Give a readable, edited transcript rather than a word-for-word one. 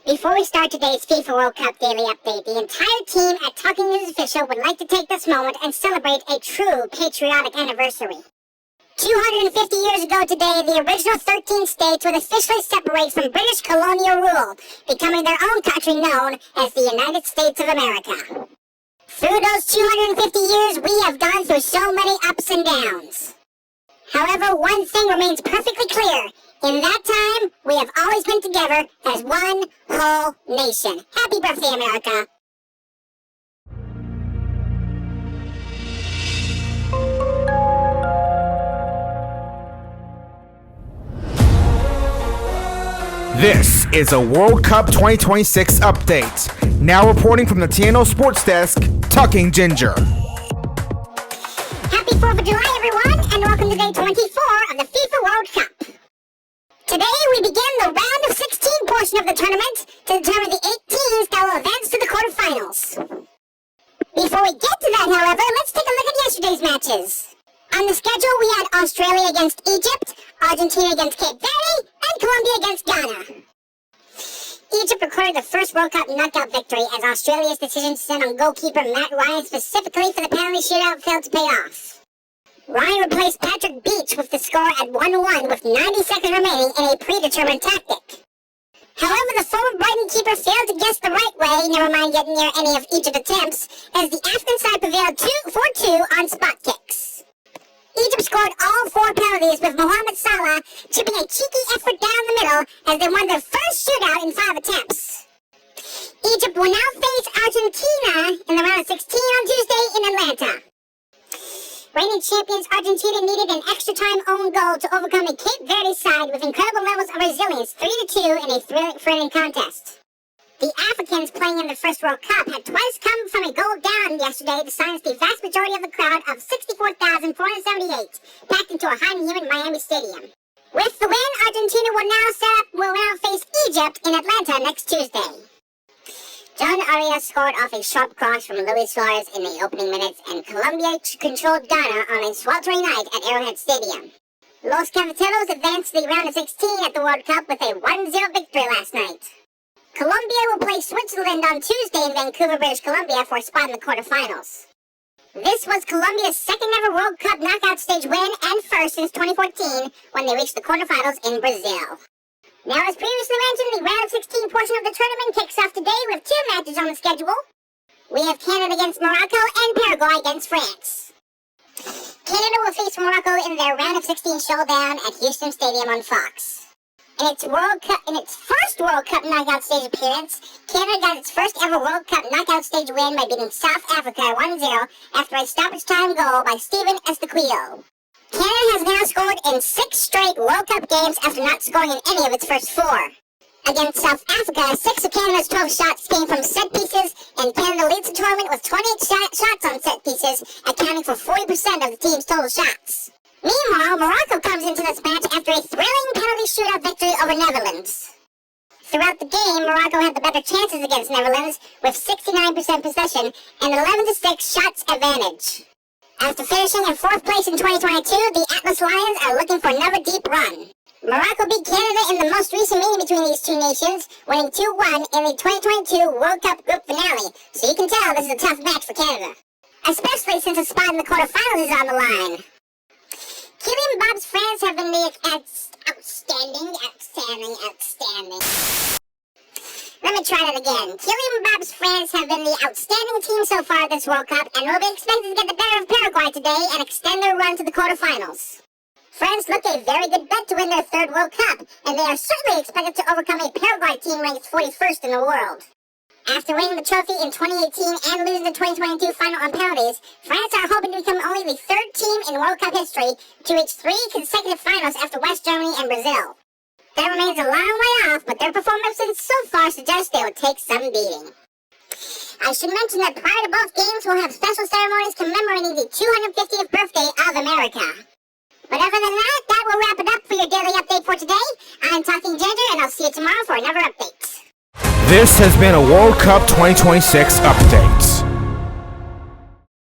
Before we start today's FIFA World Cup daily update, the entire team at Talking News Official would like to take this moment and celebrate a true patriotic anniversary. 250 years ago today, the original 13 states would officially separate from British colonial rule, becoming their own country known as the United States of America. Through those 250 years, we have gone through so many ups and downs. However, one thing remains perfectly clear. In that time, we have always been together as one whole nation. Happy birthday, America. This is a World Cup 2026 update. Now reporting from the TNO Sports Desk, Talking Ginger. Happy 4th of July, everyone, and welcome to day 24 of the FIFA World Cup. Today, we begin the round of 16 portion of the tournament to determine the 8 teams that will advance to the quarterfinals. Before we get to that, however, let's take a look at yesterday's matches. On the schedule, we had Australia against Egypt, Argentina against Cape Verde, and Colombia against Ghana. Egypt recorded the first World Cup knockout victory as Australia's decision to send on goalkeeper Matt Ryan specifically for the penalty shootout failed to pay off. Ryan replaced Patrick Beach with the score at 1-1 with 90 seconds remaining in a predetermined tactic. However, the former Brighton keeper failed to guess the right way, never mind getting near any of Egypt's attempts, as the African side prevailed 4-2 on spot kicks. Egypt scored all 4 penalties with Mohamed Salah chipping a cheeky effort down the middle as they won their first shootout in 5 attempts. Egypt will now face Argentina in the round of 16 on Tuesday in Atlanta. Reigning champions Argentina needed an extra-time own goal to overcome a Cape Verde side with incredible levels of resilience 3-2 in a thrilling contest. The Africans playing in the first World Cup had twice come from a goal down yesterday to silence the vast majority of the crowd of 64,478 packed into a hot and humid Miami stadium. With the win, Argentina will now face Egypt in Atlanta next Tuesday. John Arias scored off a sharp cross from Luis Suarez in the opening minutes, and Colombia controlled Ghana on a sweltering night at Arrowhead Stadium. Los Cafeteros advanced to the round of 16 at the World Cup with a 1-0 victory last night. Colombia will play Switzerland on Tuesday in Vancouver, British Columbia for a spot in the quarterfinals. This was Colombia's second ever World Cup knockout stage win and first since 2014 when they reached the quarterfinals in Brazil. Now, as previously mentioned, the round of 16 portion of the tournament kicks off today with 2 matches on the schedule. We have Canada against Morocco and Paraguay against France. Canada will face Morocco in their round of 16 showdown at Houston Stadium on Fox. In its first World Cup knockout stage appearance, Canada got its first ever World Cup knockout stage win by beating South Africa 1-0 after a stoppage time goal by Steven Estequillo. Canada has now scored in 6 straight World Cup games after not scoring in any of its first 4. Against South Africa, 6 of Canada's 12 shots came from set pieces, and Canada leads the tournament with 28 shots on set pieces, accounting for 40% of the team's total shots. Meanwhile, Morocco comes into this match after a thrilling penalty shootout victory over Netherlands. Throughout the game, Morocco had the better chances against Netherlands with 69% possession and 11-6 shots advantage. After finishing in 4th place in 2022, the Atlas Lions are looking for another deep run. Morocco beat Canada in the most recent meeting between these two nations, winning 2-1 in the 2022 World Cup group finale, so you can tell this is a tough match for Canada. Especially since a spot in the quarterfinals is on the line. Kylian Mbappe's France have been the outstanding. Let me try that again. Kylian Mbappe's France have been the outstanding team so far this World Cup and will be expected to get the better of Paraguay today and extend their run to the quarterfinals. France looked a very good bet to win their 3rd World Cup, and they are certainly expected to overcome a Paraguay team ranked 41st in the world. After winning the trophy in 2018 and losing the 2022 final on penalties, France are hoping to become only the 3rd team in World Cup history to reach 3 consecutive finals after West Germany and Brazil. That remains a long way off, but their performances so far suggest they will take some beating. I should mention that prior to both games, we'll have special ceremonies commemorating the 250th birthday of America. But other than that will wrap it up for your daily update for today. I'm Talking Ginger, and I'll see you tomorrow for another update. This has been a World Cup 2026 update.